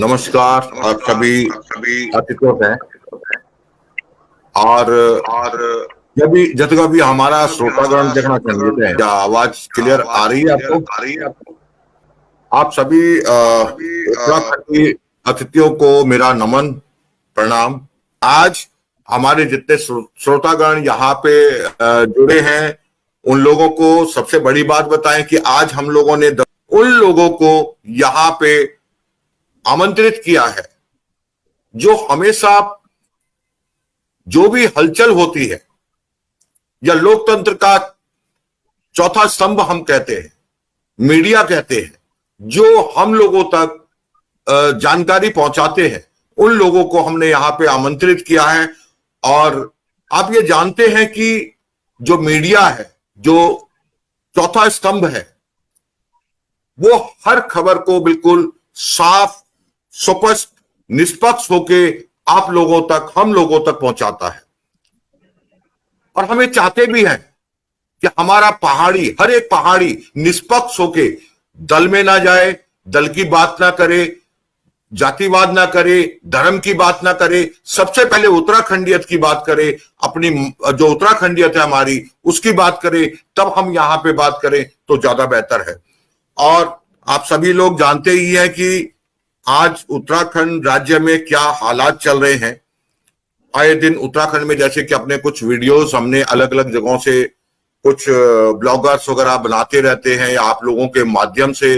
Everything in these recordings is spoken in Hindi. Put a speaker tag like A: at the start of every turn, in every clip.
A: नमस्कार आप सभी अतिथियों हैं। और जब तक अभी हमारा श्रोतागण देखना चाहिए थे, क्या आवाज क्लियर आ रही है आपको? आप सभी उत्तराखंडी अतिथियों को मेरा नमन प्रणाम। आज हमारे जितने श्रोतागण यहाँ पे जुड़े हैं, उन लोगों को सबसे बड़ी बात बताएं कि आज हम लोगों ने उन लोगों को यहाँ पे आमंत्रित किया है जो हमेशा जो भी हलचल होती है या लोकतंत्र का चौथा स्तंभ हम कहते हैं, मीडिया कहते हैं, जो हम लोगों तक जानकारी पहुंचाते हैं, उन लोगों को हमने यहां पे आमंत्रित किया है। और आप ये जानते हैं कि जो मीडिया है, जो चौथा स्तंभ है, वो हर खबर को बिल्कुल साफ, स्पष्ट, निष्पक्ष होके आप लोगों तक, हम लोगों तक पहुंचाता है। और हमें चाहते भी हैं कि हमारा पहाड़ी, हर एक पहाड़ी निष्पक्ष होके दल में ना जाए, दल की बात ना करे, जातिवाद ना करे, धर्म की बात ना करे, सबसे पहले उत्तराखंडियत की बात करे, अपनी जो उत्तराखंडियत है हमारी, उसकी बात करे, तब हम यहां पे बात करें तो ज्यादा बेहतर है। और आप सभी लोग जानते ही हैं कि आज उत्तराखंड राज्य में क्या हालात चल रहे हैं। आए दिन उत्तराखंड में जैसे कि अपने कुछ वीडियोस हमने अलग अलग जगहों से, कुछ ब्लॉगर्स वगैरह बनाते रहते हैं या आप लोगों के माध्यम से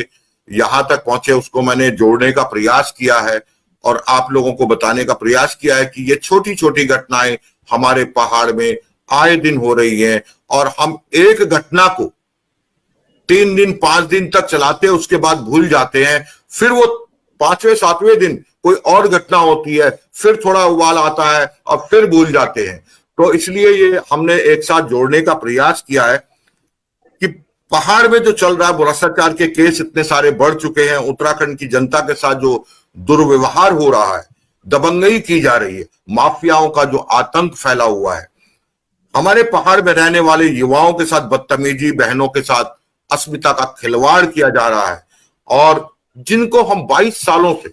A: यहां तक पहुंचे, उसको मैंने जोड़ने का प्रयास किया है और आप लोगों को बताने का प्रयास किया है कि ये छोटी छोटी घटनाएं हमारे पहाड़ में आए दिन हो रही हैं। और हम एक घटना को 3 दिन 5 दिन तक चलाते हैं, उसके बाद भूल जाते हैं। फिर वो 5वें 7वें दिन कोई और घटना होती है, फिर थोड़ा उबाल आता है और फिर भूल जाते हैं। तो इसलिए ये हमने एक साथ जोड़ने का प्रयास किया है कि पहाड़ में जो चल रहा है, भ्रष्टाचार के केस इतने सारे बढ़ चुके हैं, उत्तराखंड की जनता के साथ जो दुर्व्यवहार हो रहा है, दबंगई की जा रही है, माफियाओं का जो आतंक फैला हुआ है, हमारे पहाड़ में रहने वाले युवाओं के साथ बदतमीजी, बहनों के साथ अस्मिता का खिलवाड़ किया जा रहा है, और जिनको हम 22 सालों से,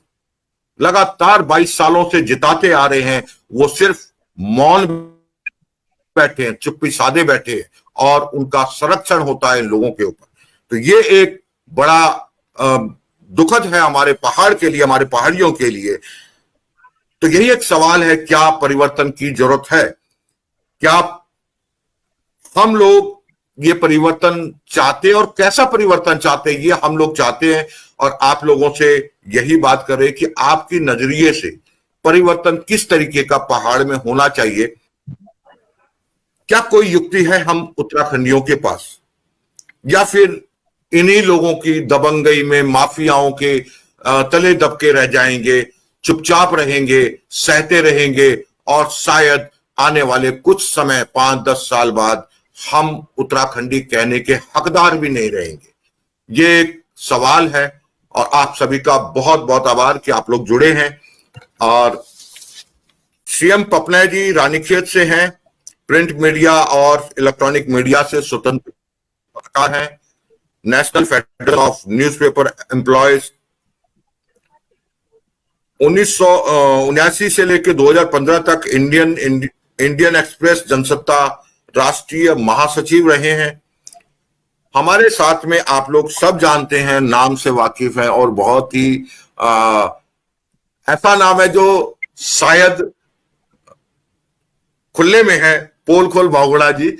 A: लगातार 22 सालों से जिताते आ रहे हैं, वो सिर्फ मौन बैठे हैं, चुप्पी साधे बैठे हैं, और उनका संरक्षण होता है इन लोगों के ऊपर। तो ये एक बड़ा दुखद है हमारे पहाड़ के लिए, हमारे पहाड़ियों के लिए। तो यही एक सवाल है, क्या परिवर्तन की जरूरत है? क्या हम लोग ये परिवर्तन चाहते हैं, और कैसा परिवर्तन चाहते हैं ये हम लोग चाहते हैं। और आप लोगों से यही बात करें कि आपकी नजरिए से परिवर्तन किस तरीके का पहाड़ में होना चाहिए। क्या कोई युक्ति है हम उत्तराखंडियों के पास, या फिर इन्हीं लोगों की दबंगई में, माफियाओं के तले दबके रह जाएंगे, चुपचाप रहेंगे, सहते रहेंगे, और शायद आने वाले कुछ समय, 5-10 साल बाद, हम उत्तराखंडी कहने के हकदार भी नहीं रहेंगे? ये एक सवाल है। और आप सभी का बहुत बहुत आभार कि आप लोग जुड़े हैं। और सीएम पपनाय जी रानीखेत से हैं, प्रिंट मीडिया और इलेक्ट्रॉनिक मीडिया से स्वतंत्र पत्रकार हैं, national federation of newspaper employees. 1979 से लेकर 2015 तक इंडियन एक्सप्रेस जनसत्ता राष्ट्रीय महासचिव रहे हैं। हमारे साथ में आप लोग सब जानते हैं, नाम से वाकिफ हैं, और बहुत ही ऐसा नाम है जो शायद खुले में है, पोलखोल बहुगुणा जी।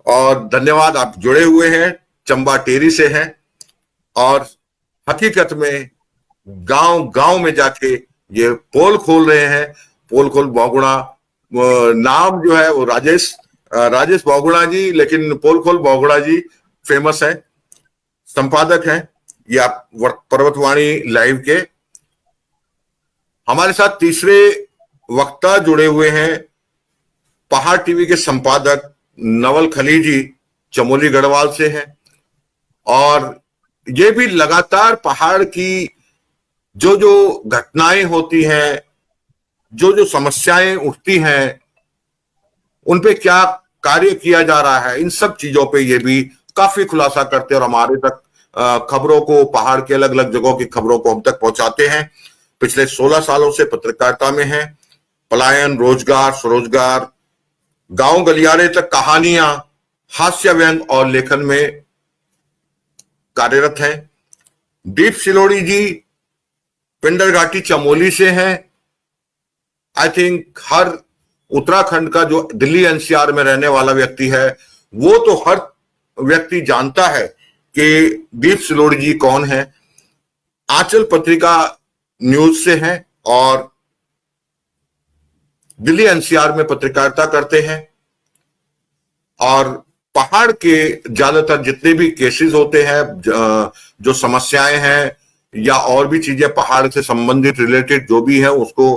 A: और धन्यवाद, आप जुड़े हुए हैं, चंबा टेरी से हैं, और हकीकत में गांव गांव में जाके ये पोल खोल रहे हैं। पोलखोल बहुगुणा नाम जो है वो राजेश बहुगुणा जी, लेकिन पोलखोल बहुगुणा जी फेमस है, संपादक हैं ये आप पर्वतवाणी लाइव के। हमारे साथ तीसरे वक्ता जुड़े हुए हैं, पहाड़ टीवी के संपादक नवल खली जी, चमोली गढ़वाल से हैं। और ये भी लगातार पहाड़ की जो जो घटनाएं होती हैं, जो जो समस्याएं उठती हैं, उन पे क्या कार्य किया जा रहा है, इन सब चीजों पे ये भी काफी खुलासा करते हैं और हमारे तक खबरों को, पहाड़ के अलग अलग जगहों की खबरों को हम तक पहुंचाते हैं। पिछले 16 सालों से पत्रकारिता में हैं। पलायन, रोजगार, स्वरोजगार, गांव गलियारे तक कहानियां, हास्य व्यंग और लेखन में कार्यरत हैं। दीप सिलोड़ी जी पिंडर घाटी चमोली से हैं। आई थिंक हर उत्तराखंड का जो दिल्ली एनसीआर में रहने वाला व्यक्ति है वो तो हर व्यक्ति जानता है कि दीप सिलोड़ी जी कौन है। आंचल पत्रिका न्यूज से हैं और दिल्ली एनसीआर में पत्रकारिता करते हैं और पहाड़ के ज्यादातर जितने भी केसेस होते हैं, जो समस्याएं हैं या और भी चीजें पहाड़ से संबंधित रिलेटेड जो भी है उसको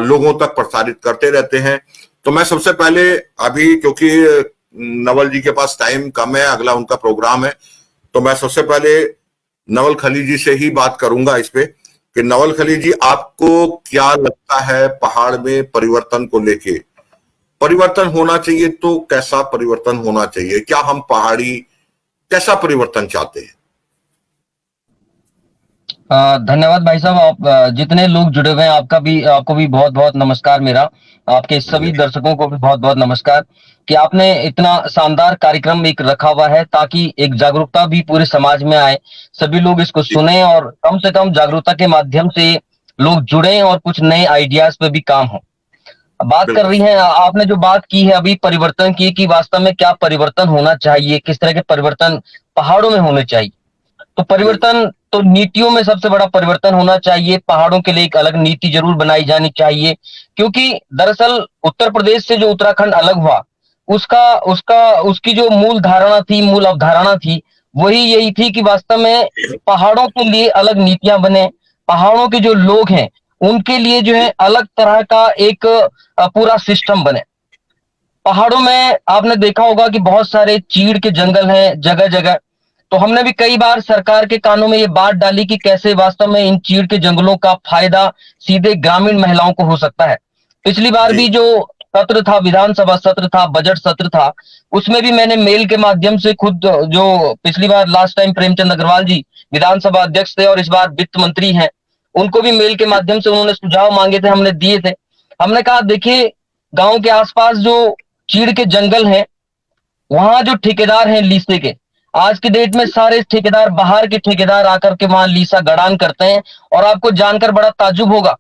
A: लोगों तक प्रसारित करते रहते हैं। तो मैं सबसे पहले अभी, क्योंकि नवल जी के पास टाइम कम है, अगला उनका प्रोग्राम है, तो मैं सबसे पहले नवल खली जी से ही बात करूंगा इस पे कि नवल खली जी, आपको क्या लगता है पहाड़ में परिवर्तन को लेके? परिवर्तन होना चाहिए तो कैसा परिवर्तन होना चाहिए? क्या हम पहाड़ी कैसा परिवर्तन चाहते हैं?
B: धन्यवाद भाई साहब। आप जितने लोग जुड़े हुए हैं आपको भी बहुत बहुत नमस्कार मेरा। आपके सभी दर्शकों को भी बहुत बहुत नमस्कार कि आपने इतना शानदार कार्यक्रम एक रखा हुआ है ताकि एक जागरूकता भी पूरे समाज में आए, सभी लोग इसको सुने और कम से कम जागरूकता के माध्यम से लोग जुड़े और कुछ नए आइडियाज पे भी काम हो। बात कर रही हैं आपने, जो बात की है अभी परिवर्तन की, कि वास्तव में क्या परिवर्तन होना चाहिए, किस तरह के परिवर्तन पहाड़ों में होने चाहिए। तो परिवर्तन तो नीतियों में सबसे बड़ा परिवर्तन होना चाहिए। पहाड़ों के लिए एक अलग नीति जरूर बनाई जानी चाहिए, क्योंकि दरअसल उत्तर प्रदेश से जो उत्तराखंड अलग हुआ उसका उसका उसकी जो मूल धारणा थी, मूल अवधारणा थी, वही यही थी कि वास्तव में पहाड़ों के लिए अलग नीतियां बने, पहाड़ों के जो लोग हैं उनके लिए जो है अलग तरह का एक पूरा सिस्टम बने। पहाड़ों में आपने देखा होगा कि बहुत सारे चीड़ के जंगल हैं जगह जगह। तो हमने भी कई बार सरकार के कानों में ये बात डाली कि कैसे वास्तव में इन चीड़ के जंगलों का फायदा सीधे ग्रामीण महिलाओं को हो सकता है। पिछली बार भी जो सत्र था, विधानसभा सत्र था, बजट सत्र था, उसमें भी मैंने मेल के माध्यम से खुद, जो पिछली बार लास्ट टाइम प्रेमचंद अग्रवाल जी विधानसभा अध्यक्ष थे और इस बार वित्त मंत्री हैं, उनको भी मेल के माध्यम से उन्होंने सुझाव मांगे थे, हमने दिए थे। हमने कहा देखिए, गांव के आसपास जो चीड़ के जंगल हैं वहां जो ठेकेदार हैं लीसे के, आज की डेट में सारे ठेकेदार बाहर के ठेकेदार आकर के वहां लीसा गड़ान करते हैं। और आपको जानकर बड़ा ताज्जुब होगा,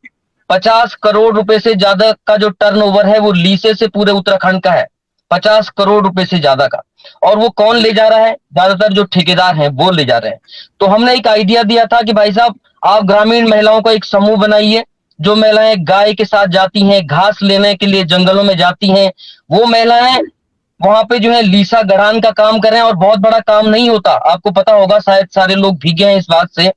B: 50 करोड़ रुपए से ज्यादा का जो टर्नओवर है वो लीसे से पूरे उत्तराखंड का है, 50 करोड़ रुपए से ज्यादा का। और वो कौन ले जा रहा है? ज्यादातर जो ठेकेदार हैं वो ले जा रहे हैं। तो हमने एक आइडिया दिया था कि भाई साहब, आप ग्रामीण महिलाओं का एक समूह बनाइए। जो महिलाएं गाय के साथ जाती हैं, घास लेने के लिए जंगलों में जाती हैं, वो महिलाएं वहां पे जो है लीसा गड़ान का काम कर रहे हैं। और बहुत बड़ा काम नहीं होता, आपको पता होगा, शायद सारे लोग भीगे हैं इस बात से,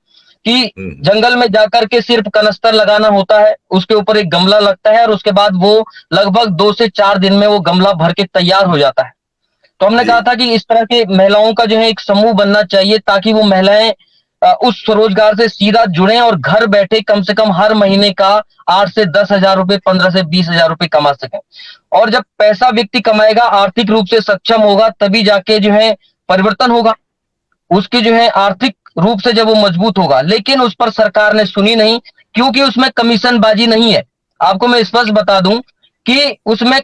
B: कि जंगल में जाकर के सिर्फ कनस्तर लगाना होता है, उसके ऊपर एक गमला लगता है और उसके बाद वो लगभग 2 से 4 दिन में वो गमला भर के तैयार हो जाता है। तो हमने कहा था कि इस तरह के महिलाओं का जो है एक समूह बनना चाहिए ताकि वो महिलाएं उस स्वरोजगार से सीधा जुड़े और घर बैठे कम से कम हर महीने का 8 से 10 हजार रुपए, 15 से 20 हजार रुपए कमा सकें। और जब पैसा व्यक्ति कमाएगा, आर्थिक रूप से सक्षम होगा, तभी जाके जो है परिवर्तन होगा, उसकी जो है आर्थिक रूप से जब वो मजबूत होगा। लेकिन उस पर सरकार ने सुनी नहीं, क्योंकि उसमें कमीशन बाजी नहीं है। आपको मैं स्पष्ट बता दूं कि उसमें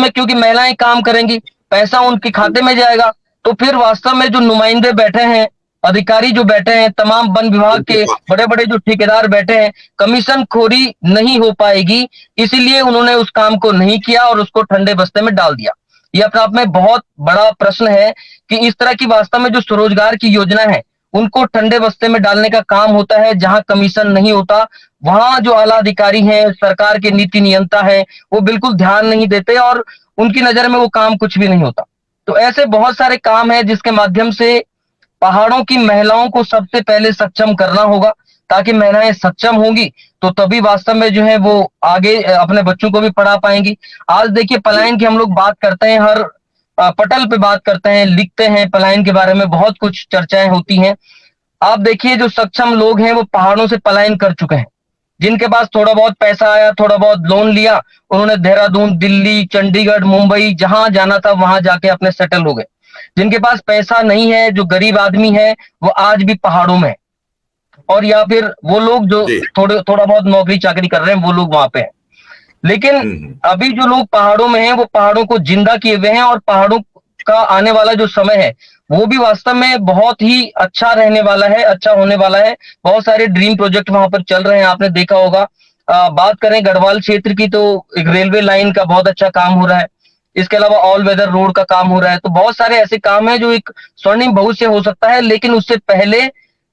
B: क्योंकि महिलाएं काम करेंगी, पैसा उनके खाते में जाएगा। तो फिर वास्तव में जो नुमाइंदे बैठे हैं, अधिकारी जो बैठे हैं, तमाम वन विभाग के बड़े बड़े जो ठेकेदार बैठे हैं, कमीशन खोरी नहीं हो पाएगी। इसीलिए उन्होंने उस काम को नहीं किया और उसको ठंडे बस्ते में डाल दिया। ये अपने आप में बहुत बड़ा प्रश्न है कि इस तरह की वास्तव में जो स्वरोजगार की योजना है उनको ठंडे बस्ते में डालने का काम होता है। जहां कमीशन नहीं होता वहां जो आला अधिकारी हैं, सरकार के नीति नियंता है, वो बिल्कुल ध्यान नहीं देते और उनकी नजर में वो काम कुछ भी नहीं होता। तो ऐसे बहुत सारे काम है जिसके माध्यम से पहाड़ों की महिलाओं को सबसे पहले सक्षम करना होगा, ताकि महिलाएं सक्षम होंगी तो तभी वास्तव में जो है वो आगे अपने बच्चों को भी पढ़ा पाएंगी। आज देखिए, पलायन की हम लोग बात करते हैं, हर पटल पे बात करते हैं, लिखते हैं, पलायन के बारे में बहुत कुछ चर्चाएं होती हैं। आप देखिए, जो सक्षम लोग हैं वो पहाड़ों से पलायन कर चुके हैं। जिनके पास थोड़ा बहुत पैसा आया, थोड़ा बहुत लोन लिया, उन्होंने देहरादून, दिल्ली, चंडीगढ़, मुंबई, जहां जाना था वहां जाके अपने सेटल हो गए। जिनके पास पैसा नहीं है, जो गरीब आदमी है, वो आज भी पहाड़ों में। और या फिर वो लोग जो
A: जी।
B: थोड़ा बहुत नौकरी चाकरी कर रहे हैं वो लोग वहां पे हैं। लेकिन अभी जो लोग पहाड़ों में हैं वो पहाड़ों को जिंदा किए हुए हैं और पहाड़ों का आने वाला जो समय है वो भी वास्तव में बहुत ही अच्छा रहने वाला है, अच्छा होने वाला है। बहुत सारे ड्रीम प्रोजेक्ट वहां पर चल रहे हैं, आपने देखा होगा। बात करें गढ़वाल क्षेत्र की तो एक रेलवे लाइन का बहुत अच्छा काम हो रहा है। इसके अलावा ऑल वेदर रोड का काम हो रहा है। तो बहुत सारे ऐसे काम हैं जो एक स्वर्णिम भविष्य हो सकता है, लेकिन उससे पहले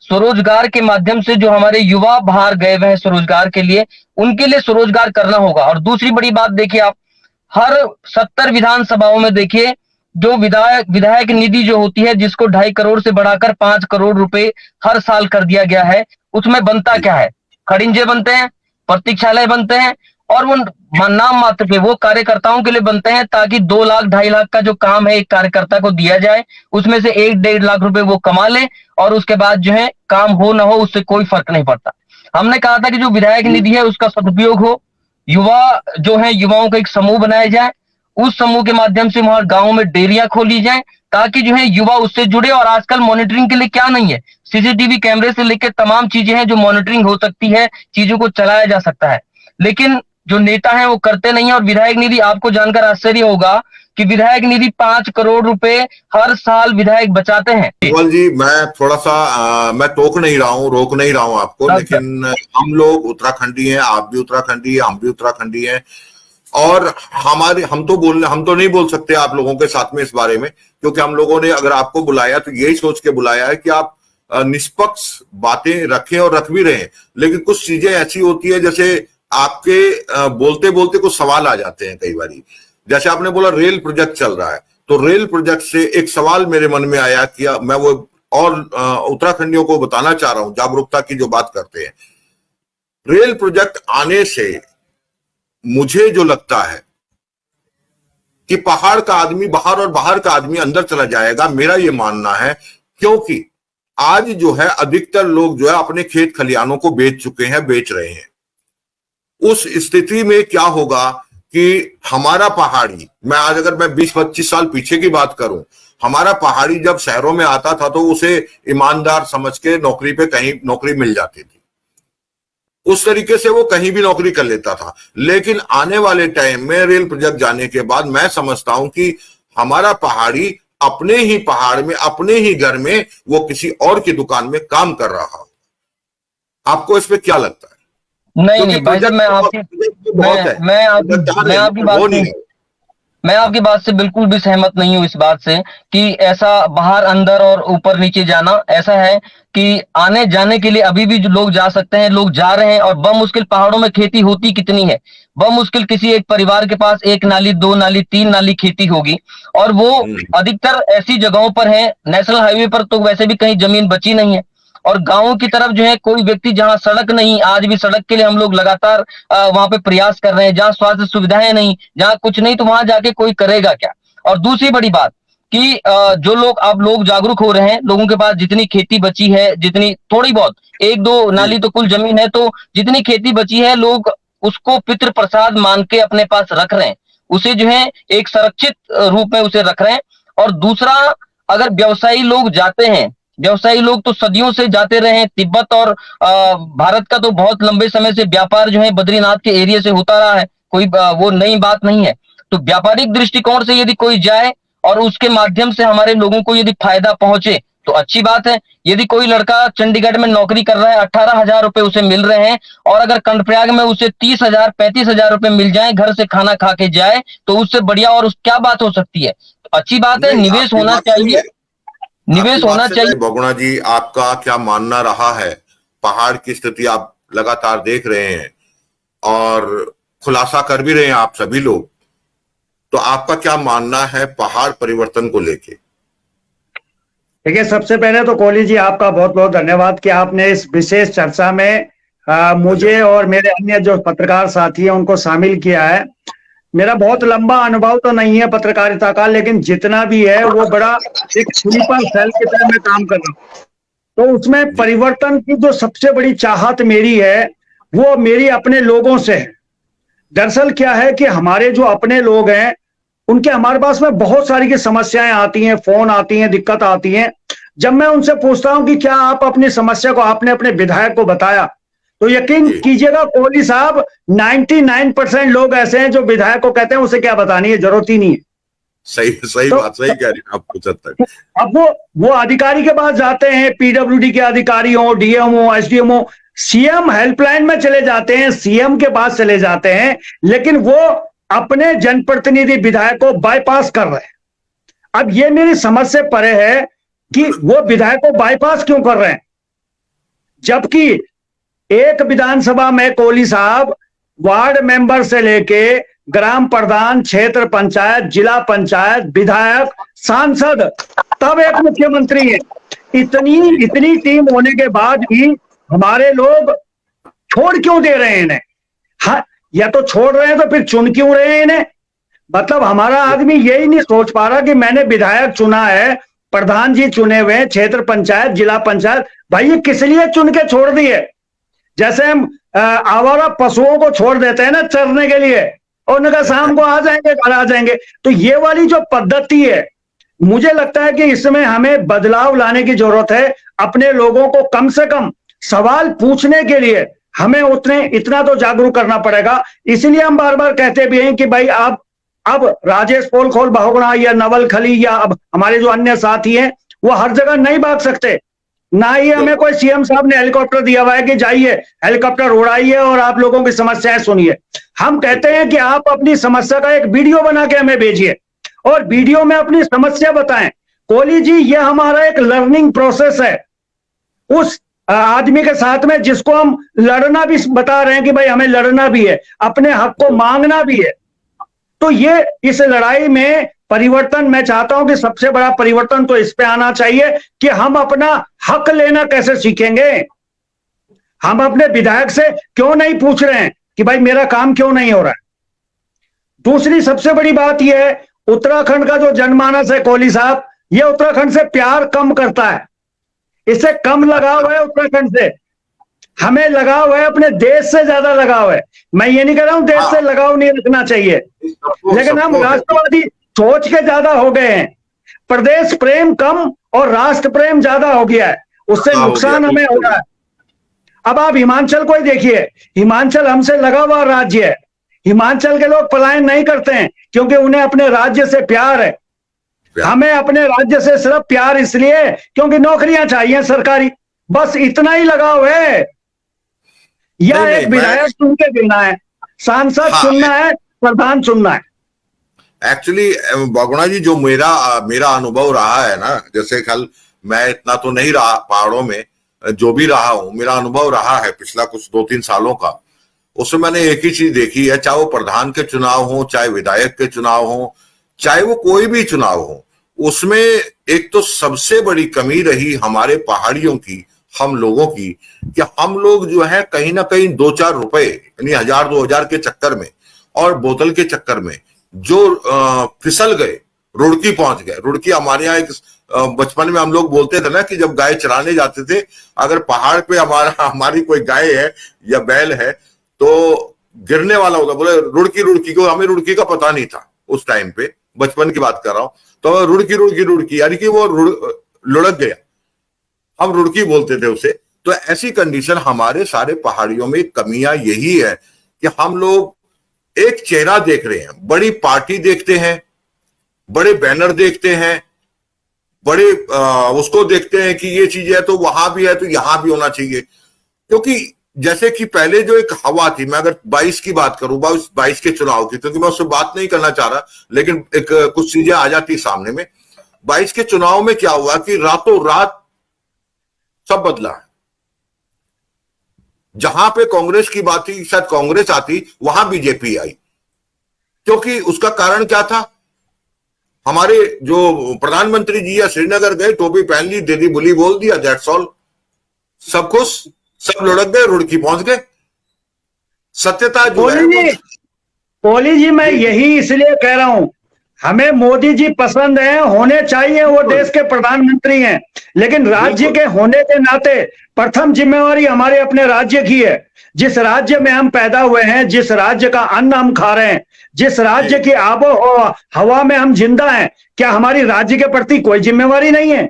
B: स्वरोजगार के माध्यम से जो हमारे युवा बाहर गए हुए हैं स्वरोजगार के लिए, उनके लिए स्वरोजगार करना होगा। और दूसरी बड़ी बात देखिए आप, हर 70 विधानसभाओं में देखिए जो विधायक विधायक निधि जो होती है जिसको 2.5 करोड़ से बढ़ाकर 5 करोड़ रुपए हर साल कर दिया गया है, उसमें बनता क्या है? खड़िंजे बनते हैं, प्रतीक्षालय बनते हैं, और वो नाम मात्र के वो कार्यकर्ताओं के लिए बनते हैं ताकि 2 लाख 2.5 लाख का जो काम है एक कार्यकर्ता को दिया जाए, उसमें से 1-1.5 लाख रुपए वो कमा ले और उसके बाद जो है काम हो ना हो उससे कोई फर्क नहीं पड़ता। हमने कहा था कि जो विधायक निधि है उसका सदुपयोग हो, युवा जो है युवाओं का एक समूह बनाया जाए, उस समूह के माध्यम से वहां गांव में डेयरियां खोली जाए ताकि जो है युवा उससे जुड़े। और आजकल मॉनिटरिंग के लिए क्या नहीं है, सीसीटीवी कैमरे से लेकर तमाम चीजें हैं जो मॉनिटरिंग हो सकती है, चीजों को चलाया जा सकता है। लेकिन जो नेता है वो करते नहीं है। और विधायक निधि, आपको जानकर आश्चर्य होगा कि विधायक निधि 5 करोड़ रुपए हर साल विधायक बचाते हैं।
A: केवल जी, मैं थोड़ा सा मैं टोक नहीं रहा हूँ, रोक नहीं रहा हूँ आपको, लेकिन हम लोग उत्तराखंडी हैं, आप भी उत्तराखंडी हैं, हम भी उत्तराखंडी हैं, और हम तो नहीं बोल सकते आप लोगों के साथ में इस बारे में, क्योंकि हम लोगों ने अगर आपको बुलाया तो यही सोच के बुलाया है कि आप निष्पक्ष बातें रखें और रख भी रहे हैं। लेकिन कुछ चीजें ऐसी होती है जैसे आपके बोलते बोलते कुछ सवाल आ जाते हैं कई बार। जैसे आपने बोला रेल प्रोजेक्ट चल रहा है, तो रेल प्रोजेक्ट से एक सवाल मेरे मन में आया कि मैं वो और उत्तराखंडियों को बताना चाह रहा हूं, जागरूकता की जो बात करते हैं। रेल प्रोजेक्ट आने से मुझे जो लगता है कि पहाड़ का आदमी बाहर और बाहर का आदमी अंदर चला जाएगा, मेरा ये मानना है। क्योंकि आज जो है अधिकतर लोग जो है अपने खेत खलिहानों को बेच चुके हैं, बेच रहे हैं। उस स्थिति में क्या होगा कि हमारा पहाड़ी, अगर मैं 20-25 साल पीछे की बात करूं, हमारा पहाड़ी जब शहरों में आता था तो उसे ईमानदार समझ के नौकरी पे कहीं नौकरी मिल जाती थी, उस तरीके से वो कहीं भी नौकरी कर लेता था। लेकिन आने वाले टाइम में रेल प्रोजेक्ट जाने के बाद मैं समझता हूं कि हमारा पहाड़ी अपने ही पहाड़ में, अपने ही घर में वो किसी और की दुकान में काम कर रहा। आपको इस पे क्या लगता है?
B: नहीं भाई साहब, मैं आपकी बात से बिल्कुल भी सहमत नहीं हूं इस बात से कि ऐसा बाहर अंदर और ऊपर नीचे जाना। ऐसा है कि आने जाने के लिए अभी भी जो लोग जा सकते हैं, लोग जा रहे हैं। और बमुश्किल पहाड़ों में खेती होती कितनी है, बमुश्किल किसी एक परिवार के पास 1 नाली 2 नाली 3 नाली खेती होगी, और वो अधिकतर ऐसी जगहों पर है। नेशनल हाईवे पर तो वैसे भी कहीं जमीन बची नहीं है, और गांवों की तरफ जो है कोई व्यक्ति जहां सड़क नहीं, आज भी सड़क के लिए हम लोग लगातार वहां पे प्रयास कर रहे हैं, जहां स्वास्थ्य सुविधाएं नहीं, जहां कुछ नहीं, तो वहां जाके कोई करेगा क्या? और दूसरी बड़ी बात कि जो लोग अब लोग जागरूक हो रहे हैं, लोगों के पास जितनी खेती बची है, जितनी थोड़ी बहुत 1-2 नाली तो कुल जमीन है, तो जितनी खेती बची है लोग उसको पितृ प्रसाद मान के अपने पास रख रहे हैं, उसे जो है एक संरक्षित रूप में उसे रख रहे हैं। और दूसरा, अगर व्यवसायी लोग जाते हैं, व्यवसायी लोग तो सदियों से जाते रहे हैं। तिब्बत और भारत का तो बहुत लंबे समय से व्यापार जो है बद्रीनाथ के एरिया से होता रहा है, कोई वो नई बात नहीं है। तो व्यापारिक दृष्टिकोण से यदि कोई जाए और उसके माध्यम से हमारे लोगों को यदि फायदा पहुंचे तो अच्छी बात है। यदि कोई लड़का चंडीगढ़ में नौकरी कर रहा है, 18,000 रुपए उसे मिल रहे हैं, और अगर कर्णप्रयाग में उसे 30,000 35,000 रुपए मिल जाए, घर से खाना खा के जाए, तो उससे बढ़िया और क्या बात हो सकती है? तो अच्छी बात है, निवेश होना चाहिए, निवेश होना चाहिए।
A: बहुगुणा जी, आपका क्या मानना रहा है? पहाड़ की स्थिति आप लगातार देख रहे हैं और खुलासा कर भी रहे हैं आप सभी लोग, तो आपका क्या मानना है पहाड़ परिवर्तन को लेके?
C: देखिए, सबसे पहले तो कोहली जी आपका बहुत बहुत धन्यवाद कि आपने इस विशेष चर्चा में मुझे और मेरे अन्य जो पत्रकार साथी हैं उनको शामिल किया है। मेरा बहुत लंबा अनुभव तो नहीं है पत्रकारिता का, लेकिन जितना भी है वो बड़ा एक स्लीपर सेल की तरह मैं काम कर रहा हूँ। तो उसमें परिवर्तन की जो सबसे बड़ी चाहत मेरी है वो मेरी अपने लोगों से है। दरअसल क्या है कि हमारे जो अपने लोग हैं उनके हमारे पास में बहुत सारी की समस्याएं आती हैं, फोन आती हैं, दिक्कत आती हैं। जब मैं उनसे पूछता हूं कि क्या आप अपनी समस्या को आपने अपने विधायक को बताया, तो यकीन कीजिएगा कोहली साहब 99% लोग ऐसे हैं जो विधायक को कहते हैं उसे क्या बतानी है, जरूरत ही नहीं है।
A: सही बात, सही कह रही हैं आप 75।
C: अब वो अधिकारी के पास जाते हैं, पीडब्ल्यूडी के अधिकारी हो, डीएम हो, एसडीएम हो, सीएम हेल्पलाइन में चले जाते हैं, सीएम के पास चले जाते हैं, लेकिन वो अपने जनप्रतिनिधि विधायक को बाईपास कर रहे हैं। अब ये मेरी समझ से परे है कि वो विधायक को बाईपास क्यों कर रहे हैं, जबकि एक विधानसभा में कोहली साहब वार्ड मेंबर से लेके ग्राम प्रधान, क्षेत्र पंचायत, जिला पंचायत, विधायक, सांसद, तब एक मुख्यमंत्री है। इतनी टीम होने के बाद भी हमारे लोग छोड़ क्यों दे रहे हैं इन्हें? हाँ, या तो छोड़ रहे हैं तो फिर चुन क्यों रहे हैं इन्हें? मतलब हमारा आदमी यही नहीं सोच पा रहा कि मैंने विधायक चुना है, प्रधान जी चुने हुए, क्षेत्र पंचायत, जिला पंचायत, भाई ये किस लिए चुन के छोड़ दिए? जैसे हम आवारा पशुओं को छोड़ देते हैं ना चरने के लिए, और उनका शाम को आ जाएंगे, घर आ जाएंगे। तो ये वाली जो पद्धति है, मुझे लगता है कि इसमें हमें बदलाव लाने की जरूरत है। अपने लोगों को कम से कम सवाल पूछने के लिए हमें इतना तो जागरूक करना पड़ेगा। इसलिए हम बार बार कहते भी हैं कि भाई आप अब राजेश पोलखोल बहुगुणा या नवल खली या अब हमारे जो अन्य साथी हैं वो हर जगह नहीं भाग सकते। ना ही हमें कोई सीएम साहब ने हेलीकॉप्टर दिया हुआ है कि जाइए हेलीकॉप्टर उड़ाइए और आप लोगों की समस्याएं सुनिए। हम कहते हैं कि आप अपनी समस्या का एक वीडियो बना के हमें भेजिए और वीडियो में अपनी समस्या बताएं। कोहली जी, ये हमारा एक लर्निंग प्रोसेस है उस आदमी के साथ में जिसको हम लड़ना भी बता रहे हैं कि भाई हमें लड़ना भी है, अपने हक को मांगना भी है। तो ये इस लड़ाई में परिवर्तन, मैं चाहता हूं कि सबसे बड़ा परिवर्तन तो इस पे आना चाहिए कि हम अपना हक लेना कैसे सीखेंगे। हम अपने विधायक से क्यों नहीं पूछ रहे हैं कि भाई मेरा काम क्यों नहीं हो रहा है। दूसरी सबसे बड़ी बात यह है, उत्तराखंड का जो जनमानस है कोहली साहब, ये उत्तराखंड से प्यार कम करता है, इससे कम लगाव है उत्तराखंड से। हमें लगाव है अपने देश से ज्यादा लगाव है। मैं ये नहीं कह रहा हूं देश से लगाव नहीं रखना चाहिए, लेकिन हम राष्ट्रवादी सोच के ज्यादा हो गए हैं। प्रदेश प्रेम कम और राष्ट्र प्रेम ज्यादा हो गया है, उससे नुकसान हमें हो रहा है। अब आप हिमाचल को ही देखिए, हिमाचल हमसे लगा हुआ राज्य है। हिमाचल के लोग पलायन नहीं करते हैं क्योंकि उन्हें अपने राज्य से प्यार है। हमें अपने राज्य से सिर्फ प्यार इसलिए क्योंकि नौकरियां चाहिए सरकारी, बस इतना ही लगाव है। या एक विधायक चुन के देना है, सांसद चुनना है, प्रधान चुनना है।
A: एक्चुअली बहुगुणा जी, जो मेरा अनुभव रहा है ना, जैसे कल मैं इतना तो नहीं रहा पहाड़ों में, जो भी रहा हूं, मेरा अनुभव रहा है पिछला कुछ 2-3 सालों का, उसमें मैंने एक ही चीज देखी है, चाहे वो प्रधान के चुनाव हो, चाहे विधायक के चुनाव हो, चाहे वो कोई भी चुनाव हो, उसमें एक तो सबसे बड़ी कमी रही हमारे पहाड़ियों की, हम लोगों की, कि हम लोग जो है कहीं ना कहीं 2-4 रुपए यानी 1000-2000 के चक्कर में और बोतल के चक्कर में जो फिसल गए, रुड़की पहुंच गए। रुड़की हमारे यहाँ एक बचपन में हम लोग बोलते थे ना कि जब गाय चराने जाते थे, अगर पहाड़ पे हमारी कोई गाय है या बैल है तो गिरने वाला होता, बोले रुड़की को, हमें रुड़की का पता नहीं था उस टाइम पे, बचपन की बात कर रहा हूं, तो रुड़की यानी कि वो लुढ़क गया, हम रुड़की बोलते थे उसे। तो ऐसी कंडीशन हमारे सारे पहाड़ियों में कमियां यही है कि हम लोग एक चेहरा देख रहे हैं, बड़ी पार्टी देखते हैं, बड़े बैनर देखते हैं, बड़े उसको देखते हैं कि ये चीज है तो वहां भी है तो यहां भी होना चाहिए। क्योंकि जैसे कि पहले जो एक हवा थी, मैं अगर 22 की बात करूं, 22 के चुनाव की, क्योंकि मैं उससे बात नहीं करना चाह रहा, लेकिन एक कुछ चीजें आ जाती सामने में। 22 के चुनाव में क्या हुआ कि रातों रात सब बदला है। जहां पे कांग्रेस की बात थी, शायद कांग्रेस आती, वहां बीजेपी आई। क्योंकि उसका कारण क्या था, हमारे जो प्रधानमंत्री जी या श्रीनगर गए, टोपी पहन ली, दीदी बुली बोल दिया, दैट्स ऑल, सब खुश, सब लुढ़क गए, रुड़की पहुंच गए। सत्यता जो है
C: कोहली जी, मैं यही इसलिए कह रहा हूं, हमें मोदी जी पसंद हैं, होने चाहिए, वो देश के प्रधानमंत्री हैं, लेकिन राज्य के होने के नाते प्रथम जिम्मेवारी हमारे अपने राज्य की है। जिस राज्य में हम पैदा हुए हैं, जिस राज्य का अन्न हम खा रहे हैं, जिस राज्य की आबो हवा में हम जिंदा हैं, क्या हमारी राज्य के प्रति कोई जिम्मेवारी नहीं है?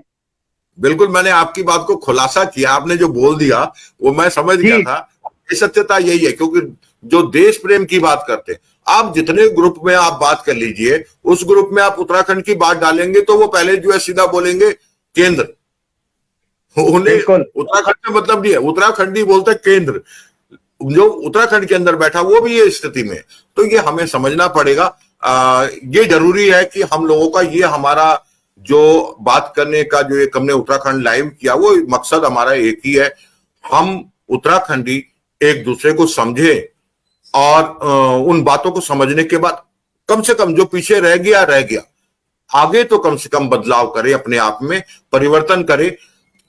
A: बिल्कुल, मैंने आपकी बात को खुलासा किया, आपने जो बोल दिया वो मैं समझ गया था। ये सत्यता यही है, क्योंकि जो देश प्रेम की बात करते हैं, आप जितने ग्रुप में आप बात कर लीजिए, उस ग्रुप में आप उत्तराखंड की बात डालेंगे तो वो पहले जो है सीधा बोलेंगे केंद्र। उन्हें उत्तराखंड से मतलब नहीं है, उत्तराखंडी बोलते केंद्र। जो उत्तराखंड के अंदर बैठा वो भी ये स्थिति में, तो ये हमें समझना पड़ेगा। ये जरूरी है कि हम लोगों का, ये हमारा जो बात करने का जो एक हमने उत्तराखंड लाइव किया, वो मकसद हमारा एक ही है, हम उत्तराखंडी एक दूसरे को समझे और उन बातों को समझने के बाद कम से कम जो पीछे रह गया, आगे तो कम से कम बदलाव करे, अपने आप में परिवर्तन करे।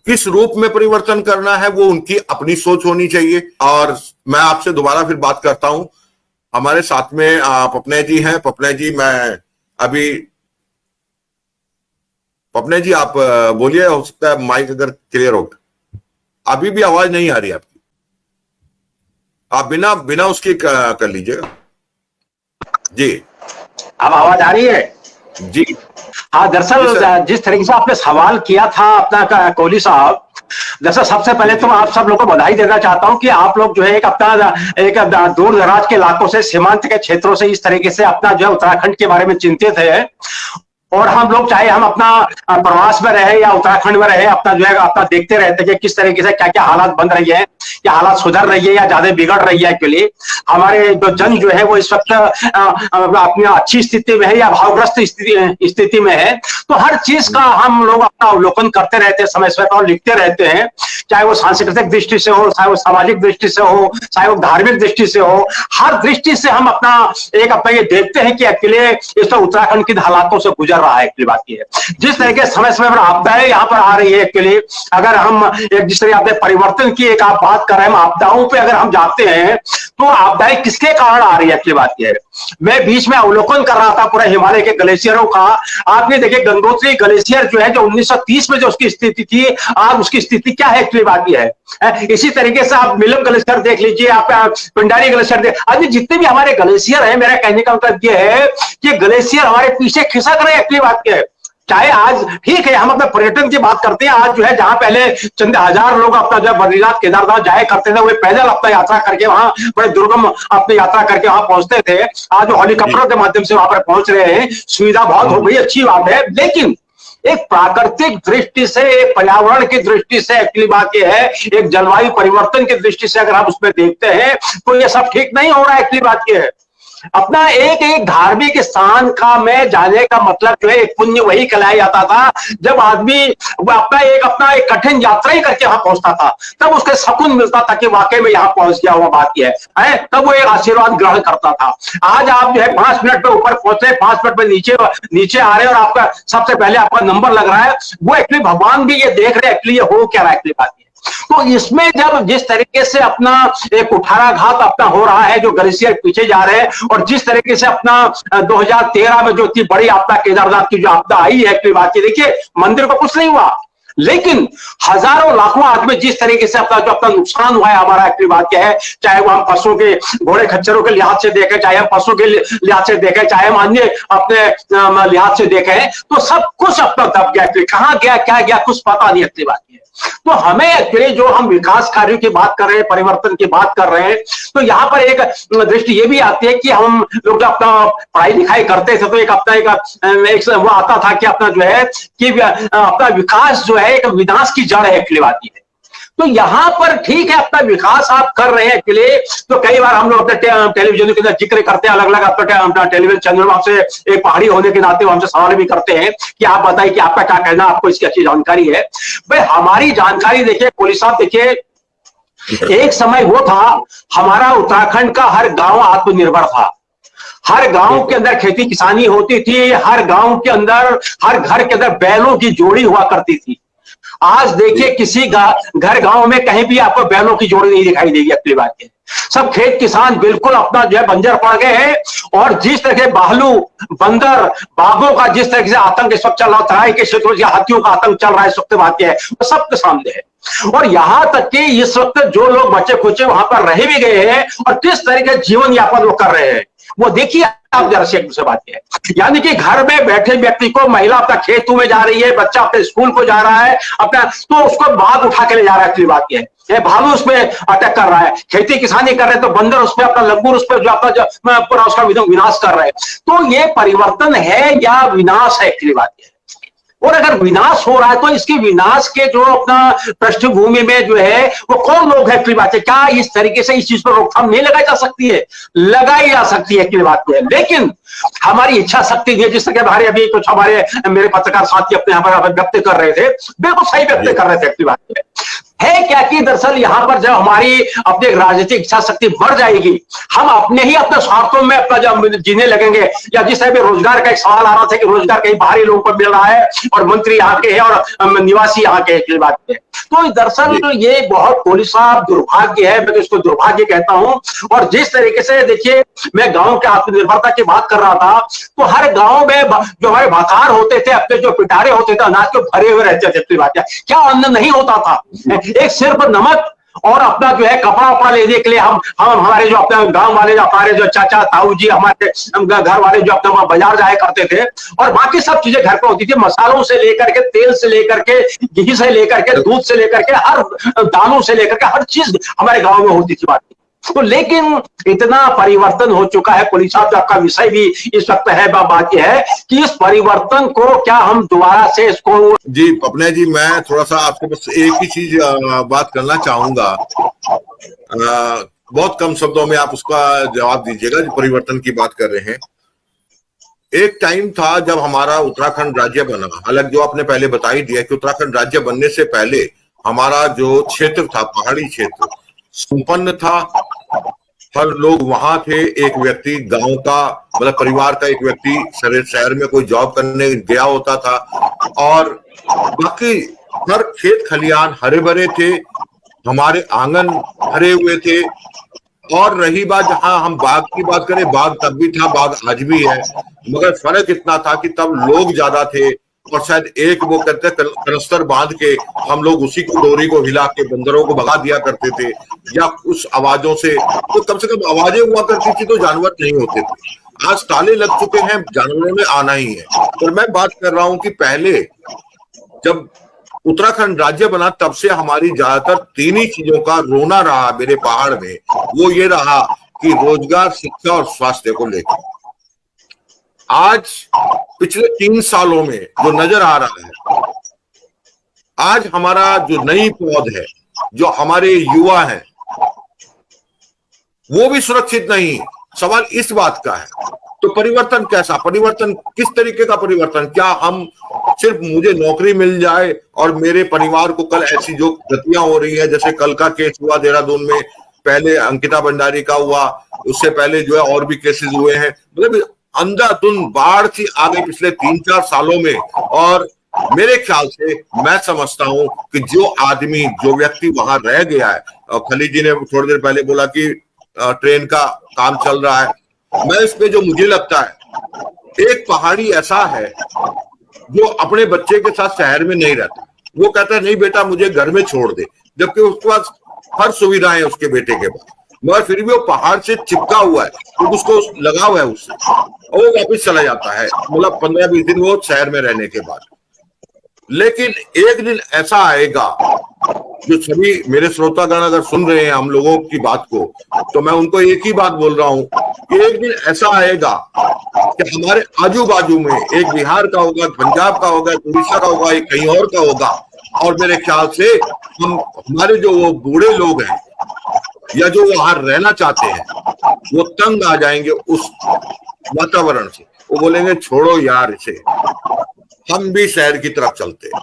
A: किस रूप में परिवर्तन करना है वो उनकी अपनी सोच होनी चाहिए। और मैं आपसे दोबारा फिर बात करता हूं, हमारे साथ में पपने जी हैं। पपने जी, मैं अभी, पपने जी आप बोलिए, हो सकता है माइक अगर क्लियर हो। अभी भी आवाज नहीं आ रही आपकी, आप बिना उसकी कर लीजिएगा जी।
D: अब आवाज आ रही है
A: जी?
D: हाँ, दरअसल जिस तरीके से आपने सवाल किया था अपना कोहली साहब, दरअसल सबसे पहले तो आप सब लोगों को बधाई देना चाहता हूं कि आप लोग जो है एक दूर दराज के इलाकों से, सीमांत के क्षेत्रों से इस तरीके से अपना जो है उत्तराखंड के बारे में चिंतित है। और हम लोग चाहे हम अपना प्रवास में रहे या उत्तराखंड में रहे, अपना जो है अपना देखते रहते हैं कि किस तरीके से क्या क्या हालात बन रही है, या हालात सुधर रही है या ज्यादा बिगड़ रही है। एक्चुअली हमारे जो जन जो है वो इस वक्त अपनी अच्छी स्थिति में है या भावग्रस्त स्थिति में है। तो हर चीज का हम लोग अपना अवलोकन करते रहते हैं समय समय पर और लिखते रहते हैं, चाहे वो सांस्कृतिक दृष्टि से हो, चाहे वो सामाजिक दृष्टि से हो, चाहे वो धार्मिक दृष्टि से हो। हर दृष्टि से हम अपना ये देखते हैं कि एक्चुअली इस उत्तराखंड की हालातों से गुजर रहा है। एक्चुअली बात की है जिस तरीके समय समय पर आपदाएं यहाँ पर आ रही है, एक्चुअली अगर हम एक जिस तरह आपने परिवर्तन की एक आप बात कर रहे हैं, आपदाओं पे अगर हम जाते हैं तो आपदाएं किसके कारण आ रही है। एक्चुअली बात की है, मैं बीच में अवलोकन कर रहा था पूरे हिमालय के ग्लेशियरों का। आपने देखिए गंगोत्री ग्लेशियर जो है, जो 1930 में जो उसकी स्थिति थी, आज उसकी स्थिति क्या है। एक्चुअली बात यह है, इसी तरीके से आप मिलम ग्लेशियर देख लीजिए, आप पिंडारी ग्लेशियर देख, अभी जितने भी हमारे ग्लेशियर हैं, मेरा कहने का मतलब यह है कि ग्लेशियर हमारे पीछे खिसक रहे हैं। एक्चुअली बात यह है, चाहे आज ठीक है हम अपने पर्यटन की बात करते हैं, आज जो है जहां पहले चंद हजार लोग अपना जो बद्रीनाथ केदारनाथ जाया करते थे, वे पैदल अपना यात्रा करके वहां बड़े दुर्गम अपनी यात्रा करके वहां पहुंचते थे, आज हेलीकॉप्टरों के माध्यम से वहां पर पहुंच रहे हैं। सुविधा बहुत हो गई, अच्छी बात है, लेकिन एक प्राकृतिक दृष्टि से, एक पर्यावरण की दृष्टि से एक्चुअली बात यह है, एक जलवायु परिवर्तन की दृष्टि से अगर हम उसमें देखते हैं तो ये सब ठीक नहीं हो रहा है। एक्चुअली बात यह है, अपना एक एक धार्मिक स्थान का में जाने का मतलब जो है एक पुण्य वही कहलाया जाता था जब आदमी अपना एक कठिन यात्रा ही करके वहां पहुंचता था, तब उसके सुकून मिलता था कि वाकई में यहाँ पहुंच गया हुआ बात यह है, तब वो एक आशीर्वाद ग्रहण करता था। आज आप जो है 5 मिनट में ऊपर पहुंचे, 5 मिनट में नीचे आ रहे हैं और आपका सबसे पहले आपका नंबर लग रहा है, वो एक्चुअली भगवान भी ये देख रहे हैं एक्चुअली हो क्या रहा है। एक्चुअली बात तो इसमें जब जिस तरीके से अपना एक कुठाराघात अपना हो रहा है, जो ग्लेशियर पीछे जा रहे हैं, और जिस तरीके से अपना 2013 में जो इतनी बड़ी आपदा केदारनाथ की जो आपदा आई है, एक्चुअली बात देखिए मंदिर को कुछ नहीं हुआ, लेकिन हजारों लाखों आदमी जिस तरीके से अपना नुकसान हुआ है हमारा। एक्चुअली बात क्या है, चाहे वो हम पशुओं के, घोड़े खच्चरों के लिहाज से देखें, चाहे हम पशुओं के लिहाज से देखें, चाहे हम अन्य अपने लिहाज से देखें, तो सब कुछ अपना दब गया। कहाँ गया क्या गया कुछ पता नहीं। एक्चुअली बात है, तो हमें एक्चुअली जो हम विकास कार्यों की बात कर रहे हैं, परिवर्तन की बात कर रहे हैं, तो यहाँ पर एक दृष्टि ये भी आती है कि हम लोग जब अपना पढ़ाई लिखाई करते थे तो एक वो आता था कि अपना जो है कि अपना विकास जो है एक विनाश की जड़ है। एक्चुअली बात है, तो यहाँ पर ठीक है अपना विकास आप कर रहे हैं एक्चुअली, तो कई बार हम लोग अपने टेलीविजन के अंदर जिक्र करते हैं, अलग अलग अपना टेलीविजन चैनल में आपसे एक पहाड़ी होने के नाते हमसे सवाल भी करते हैं कि आप बताइए कि आपका क्या कहना, आपको इसकी अच्छी जानकारी है। भाई हमारी जानकारी देखिए कोहली साहब, देखिए एक समय वो था हमारा उत्तराखंड का हर गांव आत्मनिर्भर था, हर गांव के अंदर खेती किसानी होती थी, हर गांव के अंदर, हर घर के अंदर बैलों की जोड़ी हुआ करती थी। आज देखिए किसी घर गांव में कहीं भी आपको बैलों की जोड़ी नहीं दिखाई देगी। अपनी बात है, सब खेत किसान बिल्कुल अपना जो है बंजर पड़ गए हैं, और जिस तरह के भालू, बंदर, बाघों का जिस तरह से आतंक इस वक्त चल रहा, तराई के क्षेत्रों से हाथियों का आतंक चल रहा है, इस वक्त बात है वो सबके सामने है। और यहां तक कि इस वक्त जो लोग बच्चे खुचे वहां पर रह भी गए हैं और किस तरीके जीवन यापन वो कर रहे हैं, वो देखिए आप जरा से एक दूसरे बात है, यानी कि घर में बैठे व्यक्ति को महिला अपना खेत में जा रही है, बच्चा अपने स्कूल को जा रहा है अपना, तो उसको बाग उठा के ले जा रहा है। बात ये भालू उसमें अटैक कर रहा है, खेती किसानी कर रहे हैं तो बंदर उसमें अपना लंगूर उस पर जो अपना जो पूरा उसका विनाश कर रहे हैं। तो ये परिवर्तन है या विनाश है, एक्चुअली बात है। और अगर विनाश हो रहा है तो इसके विनाश के जो अपना पृष्ठभूमि में जो है वो कौन लोग है, बात है। क्या इस तरीके से इस चीज पर रोकथाम नहीं लगाई जा सकती है? लगाई जा सकती है, की बात है। लेकिन हमारी इच्छा शक्ति है, जिस तरह हमारे अभी कुछ हमारे मेरे पत्रकार साथी अपने हमारे व्यक्त कर रहे थे, बिल्कुल सही व्यक्त कर रहे थे, की बात है क्या कि दरअसल यहां पर जब हमारी अपनी राजनीतिक इच्छा शक्ति बढ़ जाएगी, हम अपने ही अपने स्वार्थों में अपना जब जीने लगेंगे, या जिस तरह रोजगार का एक सवाल आ रहा था कि रोजगार कहीं बाहरी लोगों को मिल रहा है और मंत्री यहाँ के हैं और निवासी यहाँ के हैं, बात है। तो दरअसल ये बहुत कोहली साहब दुर्भाग्य है, मैं तो इसको दुर्भाग्य कहता हूं। और जिस तरीके से देखिए, मैं गांव के आत्मनिर्भरता की बात कर रहा था, तो हर गांव में जो हमारे भकार होते थे, अपने जो पिटारे होते थे, अनाज को भरे हुए रहते थे, बात है। क्या अन्न नहीं होता था? एक सिर्फ नमक और अपना जो है कपड़ा उपड़ा लेने के लिए हम हमारे जो अपने गांव वाले, जो हमारे जो चाचा ताऊ जी, हमारे घर वाले जो अपना बाजार जाया करते थे, और बाकी सब चीजें घर पे होती थी, मसालों से लेकर के, तेल से लेकर के, घी से लेकर के, दूध से लेकर के, हर दानों से लेकर के हर चीज हमारे गांव में होती थी, बात। तो लेकिन इतना परिवर्तन हो चुका है, पुलिस साहब आपका विषय भी इस वक्त है, बात यह है कि इस परिवर्तन को क्या हम दोबारा से इसको।
A: जी अपने जी, मैं थोड़ा सा आपको बस एक ही चीज बात करना चाहूंगा, बहुत कम शब्दों में आप उसका जवाब दीजिएगा जो परिवर्तन की बात कर रहे हैं। एक टाइम था जब हमारा उत्तराखंड राज्य बना, हालांकि जो आपने पहले बता ही दिया कि उत्तराखंड राज्य बनने से पहले हमारा जो क्षेत्र था, पहाड़ी क्षेत्र संपन्न था, हर लोग वहां थे। एक व्यक्ति गांव का, मतलब परिवार का एक व्यक्ति शहर में कोई जॉब करने गया होता था, और बाकी हर खेत खलियान हरे भरे थे, हमारे आंगन भरे हुए थे। और रही बात, जहां हम बाग की बात करें, बाग तब भी था, बाग आज भी है, मगर फर्क इतना था कि तब लोग ज्यादा थे, और शायद एक वो कहते कनस्तर बांध के हम लोग उसी को डोरी को हिला के बंदरों को भगा दिया करते थे, या उस आवाजों से, तो कम से कम आवाजें हुआ करती थी तो जानवर नहीं होते थे। आज ताले लग चुके हैं, जानवरों में आना ही है। और मैं बात कर रहा हूं कि पहले जब उत्तराखंड राज्य बना, तब से हमारी ज्यादातर तीन ही चीजों का रोना रहा मेरे पहाड़ में। वो ये रहा कि रोजगार, शिक्षा और स्वास्थ्य को लेकर। आज पिछले 3 सालों में जो नजर आ रहा है, आज हमारा जो नई पौध है, जो हमारे युवा हैं, वो भी सुरक्षित नहीं। सवाल इस बात का है, तो परिवर्तन कैसा, परिवर्तन किस तरीके का परिवर्तन? क्या हम सिर्फ मुझे नौकरी मिल जाए और मेरे परिवार को कल ऐसी जो गतियां हो रही है, जैसे कल का केस हुआ देहरादून में, पहले अंकिता भंडारी का हुआ, उससे पहले जो है और भी केसेस हुए हैं, मतलब अंधाधुंध बाढ़ सी आ गई पिछले 3-4 सालों में। और मेरे ख्याल से मैं समझता हूं कि जो आदमी, जो व्यक्ति वहां रह गया है, और खलील जी ने थोड़ी देर पहले बोला कि ट्रेन का काम चल रहा है, मैं इस पे जो मुझे लगता है, एक पहाड़ी ऐसा है जो अपने बच्चे के साथ शहर में नहीं रहता, वो कहता है नहीं बेटा मुझे घर में छोड़ दे, जबकि उसके पास हर सुविधा है उसके बेटे के पास, मगर फिर भी वो पहाड़ से चिपका हुआ है, तो उसको लगाव है उससे, और वो वापिस चला जाता है, मतलब 15-20 दिन वो शहर में रहने के बाद। लेकिन एक दिन ऐसा आएगा, जो सभी मेरे श्रोतागण अगर सुन रहे हैं हम लोगों की बात को, तो मैं उनको एक ही बात बोल रहा हूं कि एक दिन ऐसा आएगा कि हमारे आजू बाजू में एक बिहार का होगा, पंजाब का होगा, उड़ीसा का होगा, एक कहीं और का होगा, और मेरे ख्याल से हमारे जो वो बूढ़े लोग हैं या जो वहां रहना चाहते हैं, वो तंग आ जाएंगे उस वातावरण से। वो बोलेंगे छोड़ो यार इसे, हम भी शहर की तरफ चलते हैं।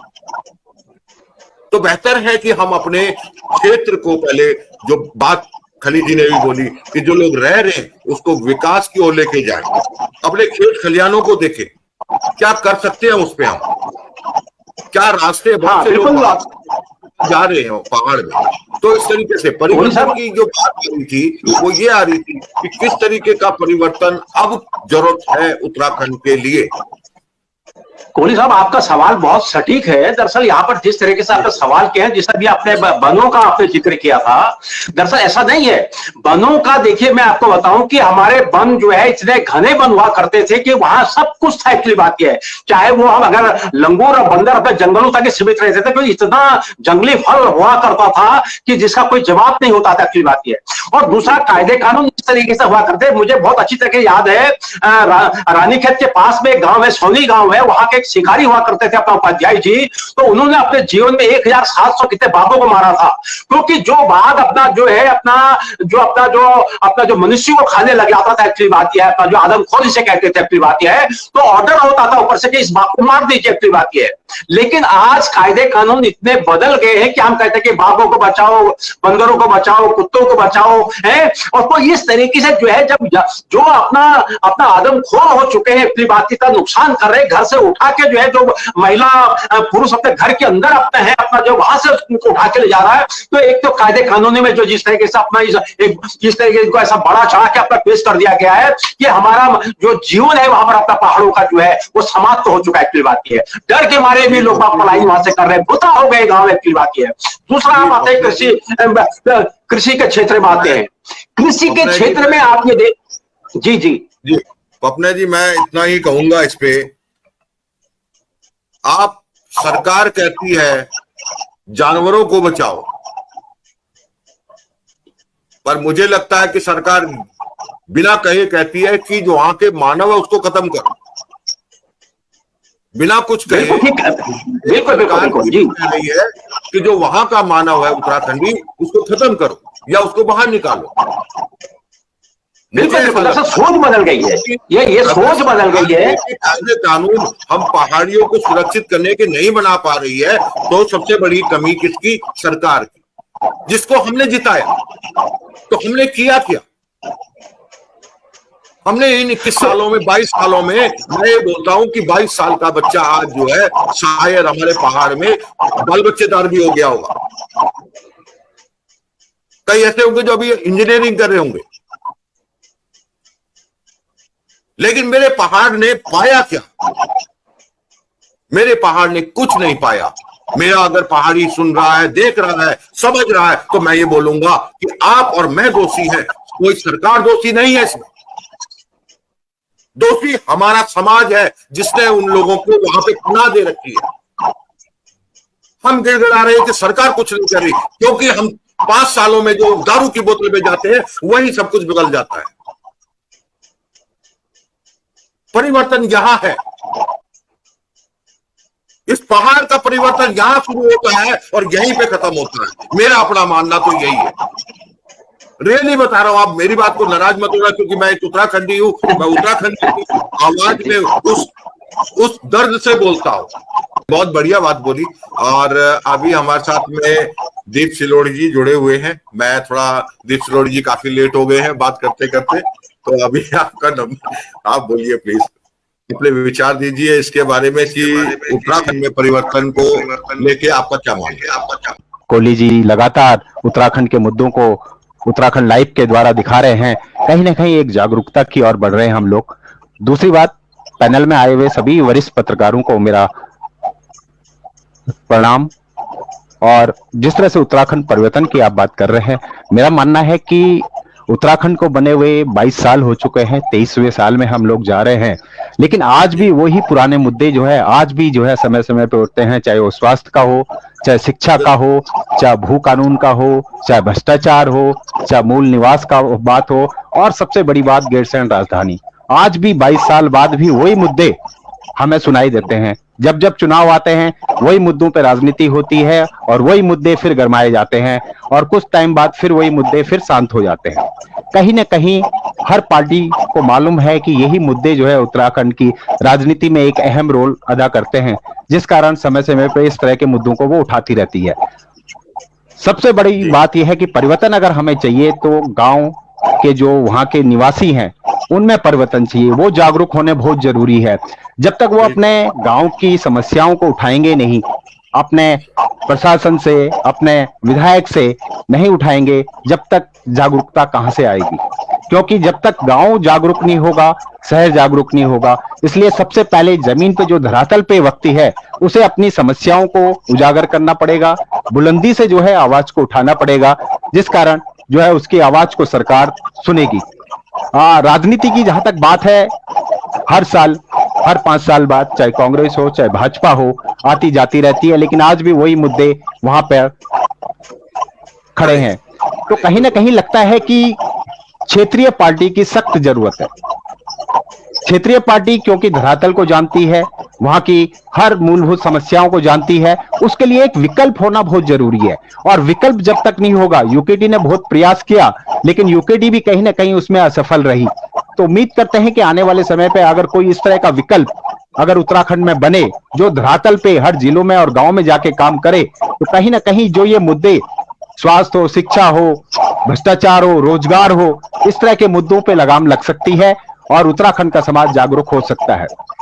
A: तो बेहतर है कि हम अपने क्षेत्र को पहले, जो बात खलील जी ने भी बोली कि जो लोग रह रहे हैं उसको विकास की ओर लेके जाएं, अपने खेत खलियानों को देखें, क्या कर सकते हैं उस पे हम, क्या रास्ते बहुत से लोग जा रहे हैं पहाड़ में। तो इस तरीके से परिवर्तन की जो बात आ रही थी, वो ये आ रही थी कि किस तरीके का परिवर्तन अब जरूरत है उत्तराखंड के लिए।
D: कोहली साहब, आपका सवाल बहुत सटीक है। दरअसल यहाँ पर जिस तरीके से आपने सवाल किया है, जिस तरह भी आपने वनों का आपने जिक्र किया था, दरअसल ऐसा नहीं है। वनों का देखिए, मैं आपको बताऊं कि हमारे वन जो है इतने घने वन हुआ करते थे कि वहां सब कुछ था। एक्चुअली बात यह है, चाहे वो हम अगर लंगूर और बंदर अपने जंगलों तक सीमित रहते थे, क्योंकि इतना जंगली फल हुआ करता था कि जिसका कोई जवाब नहीं होता था। एक्चुअली बात यह है। और दूसरा, कायदे कानून इस तरीके से हुआ करते, मुझे बहुत अच्छी तरह याद है, रानीखेत के पास में एक गांव है, सोनी गांव है, वहां के एक शिकारी हुआ करते थे अपना उपाध्याय जी। तो उन्होंने अपने जीवन में 1700 कितने बाघों को मारा था, क्योंकि जो बाघ अपना जो है अपना जो मनुष्य को खाने लग जाता था। एक्चुअली बात यह है, अपना जो आदमखोर जिसे कहते थे, एक्चुअली बात यह है, तो ऑर्डर होता था ऊपर से कि इस बाघ को मार दीजिए। एक्चुअली बात यह है। लेकिन आज कायदे कानून इतने बदल गए हैं कि हम कहते हैं कि बाघों को बचाओ, बंदरों को बचाओ, कुत्तों को बचाओ, है। और तो इस तरीके से जो है, जब जो अपना आदमखोर हो चुके हैं, अपनी बात का नुकसान कर रहे हैं, घर से उठा के जो है, जो महिला पुरुष अपने घर के अंदर अपना है, अपना जो वहां से उनको उठा के ले जा रहा है। तो एक तो कायदे कानूनी में जो जिस तरीके से अपना इस तरीके को ऐसा बड़ा चढ़ा के अपना पेश कर दिया गया है कि हमारा जो जीवन है वहां पर अपना पहाड़ों का जो है वो समाप्त हो चुका है। एक्चुअली बात है, डर के मारे भी लोग पलाई वहां से कर रहे हैं, बुता हो गए गांव। एक्चुअली बात है। दूसरा, आप आते हैं कृषि के क्षेत्र में आते हैं। कृषि के क्षेत्र में आप ये देख, जी जी
A: जी पपना जी, मैं इतना ही कहूंगा इस पे। आप, सरकार कहती है जानवरों को बचाओ, पर मुझे लगता है कि सरकार बिना कहे कहती है कि जो वहां के मानव है उसको खत्म करो, बिना कुछ कहे।
D: बिल्कुल जी,
A: कह रही है कि जो वहां का मानव है उत्तराखंडी, उसको खत्म करो या उसको बाहर निकालो।
D: बिल्कुल सोच बदल गई है, ये सोच बदल गई है।
A: कायदे कानून हम पहाड़ियों को सुरक्षित करने के नहीं बना पा रही है, तो सबसे बड़ी कमी किसकी? सरकार की, जिसको हमने जिताया। तो हमने किया क्या? हमने इन 21 सालों में, 22 सालों में, मैं ये बोलता हूं कि 22 साल का बच्चा आज जो है, शायद हमारे पहाड़ में बाल बच्चेदार भी हो गया होगा। कई ऐसे होंगे जो अभी इंजीनियरिंग कर रहे होंगे। लेकिन मेरे पहाड़ ने पाया क्या? मेरे पहाड़ ने कुछ नहीं पाया। मेरा अगर पहाड़ी सुन रहा है, देख रहा है, समझ रहा है, तो मैं ये बोलूंगा कि आप और मैं दोषी हैं, कोई सरकार दोषी नहीं है इसमें। दोषी हमारा समाज है, जिसने उन लोगों को वहां पे पनाह दे रखी है। हम गिड़गिड़ा रहे हैं कि सरकार कुछ नहीं कर रही, क्योंकि हम 5 सालों में जो दारू की बोतल पे जाते हैं, वही सब कुछ बिगड़ जाता है। परिवर्तन यहां है, इस पहाड़ का परिवर्तन यहां शुरू होता है और यहीं पे खत्म होता है। मेरा अपना मानना तो यही है। रियली बता रहा हूं, आप मेरी बात को नाराज मत होना, क्योंकि मैं एक उत्तराखंडी हूं। मैं उत्तराखंडी की आवाज में उस दर्द से बोलता हूं। बहुत बढ़िया बात बोली। और अभी हमारे साथ में दीप सिलोड़ी जी जुड़े हुए हैं। मैं थोड़ा, दीप सिलोड़ी जी काफी लेट हो गए हैं बात करते करते, तो अभी आपका नंबर, आप बोलिए प्लीज, अपने विचार दीजिए इसके बारे में कि उत्तराखंड में परिवर्तन को लेके आपका क्या मानना है।
E: कोहली जी लगातार उत्तराखंड के मुद्दों को उत्तराखंड लाइव के द्वारा दिखा रहे हैं। कहीं ना कहीं एक जागरूकता की ओर बढ़ रहे हैं हम लोग। दूसरी बात, पैनल में आए हुए सभी वरिष्ठ पत्रकारों को मेरा प्रणाम। और जिस तरह से उत्तराखंड परिवर्तन की आप बात कर रहे हैं, मेरा मानना है कि उत्तराखंड को बने हुए 22 साल हो चुके हैं, 23वें साल में हम लोग जा रहे हैं, लेकिन आज भी वही पुराने मुद्दे जो है आज भी जो है समय समय पे उठते हैं। चाहे वो स्वास्थ्य का हो, चाहे शिक्षा का हो, चाहे भू कानून का हो, चाहे भ्रष्टाचार हो, चाहे मूल निवास का बात हो, और सबसे बड़ी बात गैरसैंण राजधानी। आज भी 22 साल बाद भी वही मुद्दे हमें सुनाई देते हैं। जब जब चुनाव आते हैं, वही मुद्दों पर राजनीति होती है और वही मुद्दे फिर गरमाए जाते हैं, और कुछ टाइम बाद फिर वही मुद्दे फिर शांत हो जाते हैं। कहीं ना कहीं हर पार्टी को मालूम है कि यही मुद्दे जो है उत्तराखंड की राजनीति में एक अहम रोल अदा करते हैं, जिस कारण समय समय पर इस तरह के मुद्दों को वो उठाती रहती है। सबसे बड़ी बात यह है कि परिवर्तन अगर हमें चाहिए तो गांव के जो वहां के निवासी हैं उनमें परिवर्तन चाहिए। वो जागरूक होने बहुत जरूरी है। जब तक वो अपने गांव की समस्याओं को उठाएंगे नहीं, अपने प्रशासन से, अपने विधायक से नहीं उठाएंगे, जब तक जागरूकता कहां से आएगी। क्योंकि जब तक गांव जागरूक नहीं होगा, शहर जागरूक नहीं होगा। इसलिए सबसे पहले जमीन पे जो धरातल पे व्यक्ति है उसे अपनी समस्याओं को उजागर करना पड़ेगा, बुलंदी से जो है आवाज को उठाना पड़ेगा, जिस कारण जो है उसकी आवाज को सरकार सुनेगी। राजनीति की जहां तक बात है, हर साल, हर 5 साल बाद, चाहे कांग्रेस हो चाहे भाजपा हो, आती जाती रहती है, लेकिन आज भी वही मुद्दे वहां पर खड़े हैं। तो कहीं ना कहीं लगता है कि क्षेत्रीय पार्टी की सख्त जरूरत है। क्षेत्रीय पार्टी क्योंकि धरातल को जानती है, वहां की हर मूलभूत समस्याओं को जानती है, उसके लिए एक विकल्प होना बहुत जरूरी है। और विकल्प जब तक नहीं होगा, यूकेडी ने बहुत प्रयास किया लेकिन यूकेडी भी कहीं ना कहीं उसमें असफल रही। तो उम्मीद करते हैं कि आने वाले समय पे अगर कोई इस तरह का विकल्प अगर उत्तराखंड में बने, जो धरातल पे हर जिलों में और गांव में जाके काम करे, तो कहीं ना कहीं जो ये मुद्दे, स्वास्थ्य हो, शिक्षा हो, भ्रष्टाचार हो, रोजगार हो, इस तरह के मुद्दों पे लगाम लग सकती है और उत्तराखंड का समाज जागरूक हो सकता है।